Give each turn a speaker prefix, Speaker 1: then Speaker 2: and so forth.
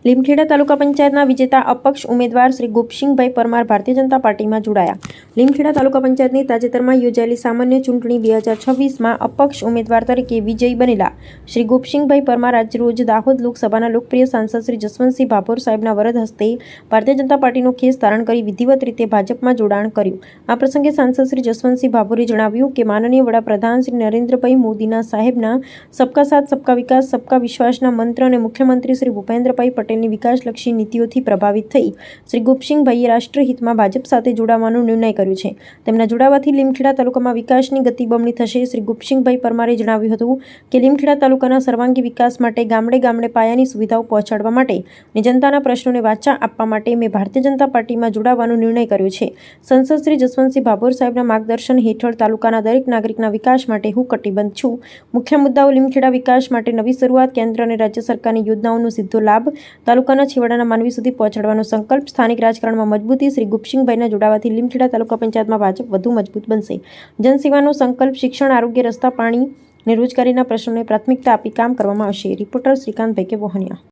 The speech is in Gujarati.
Speaker 1: લીમખેડા તાલુકા પંચાયતના વિજેતા અપક્ષ ઉમેદવાર શ્રી ગોપસિંહભાઈ પરમાર ભારતીય જનતા પાર્ટીમાં જોડાયા. લીમખેડા તાલુકા પંચાયતની તાજેતરમાં યોજાયેલી સામાન્ય ચૂંટણી 2026માં અપક્ષ ઉમેદવાર તરીકે વિજયી બનેલા શ્રી ગોપસિંહભાઈ પરમાર આજરોજ દાહોદ લોકસભાના લોકપ્રિય સાંસદ શ્રી જસવંતસિંહ ભાભોર સાહેબના વરદ હસ્તે ભારતીય જનતા પાર્ટીનો ખેસ ધારણ કરી વિધિવત રીતે ભાજપમાં જોડાણ કર્યું. આ પ્રસંગે સાંસદ શ્રી જસવંતસિંહ ભાભોરે જણાવ્યું કે માનનીય વડાપ્રધાન શ્રી નરેન્દ્રભાઈ મોદીના સાહેબના સબકા સાથ સબકા વિકાસ સબકા વિશ્વાસના મંત્ર અને મુખ્યમંત્રી શ્રી ભૂપેન્દ્રભાઈ પટેલની વિકાસલક્ષી નીતિઓથી પ્રભાવિત થઈ શ્રી ગોપસિંહભાઈએ રાષ્ટ્રહિતમાં ભાજપ સાથે જોડાવાનો નિર્ણય કર્યો છે. તેમના જોડાવાથી લીમખેડા તાલુકામાં વિકાસની ગતિ બમણી થશે. શ્રી ગોપસિંહભાઈ પરમારે જણાવ્યું હતું કે લીમખેડા તાલુકાના સર્વાંગી વિકાસ માટે ગામડે ગામડે પાયાની સુવિધાઓ પહોંચાડવા માટે અને જનતાના પ્રશ્નોને વાચા આપવા માટે મેં ભારતીય જનતા પાર્ટીમાં જોડાવાનો નિર્ણય કર્યો છે. સંસદ શ્રી જસવંતસિંહ ભાભોર સાહેબના માર્ગદર્શન હેઠળ તાલુકાના દરેક નાગરિકના વિકાસ માટે હું કટિબદ્ધ છું. મુખ્ય મુદ્દાઓ લીમખેડા વિકાસ માટે નવી શરૂઆત, કેન્દ્ર અને રાજ્ય સરકારની યોજનાઓનો સીધો લાભ તાલુકાના છેવાડાના માનવી સુધી પહોંચાડવાનો સંકલ્પ, સ્થાનિક રાજકારણમાં મજબૂતી. શ્રી ગોપસિંહભાઈના જોડાવાથી લીમખેડા તાલુકા પંચાયતમાં ભાજપ વધુ મજબૂત બનશે. જનસેવાનો સંકલ્પ, શિક્ષણ, આરોગ્ય, રસ્તા, પાણી અને રોજગારીના પ્રશ્નોને પ્રાથમિકતા આપી કામ કરવામાં આવશે. રિપોર્ટર શ્રીકાંતભાઈ કે વોહનિયા.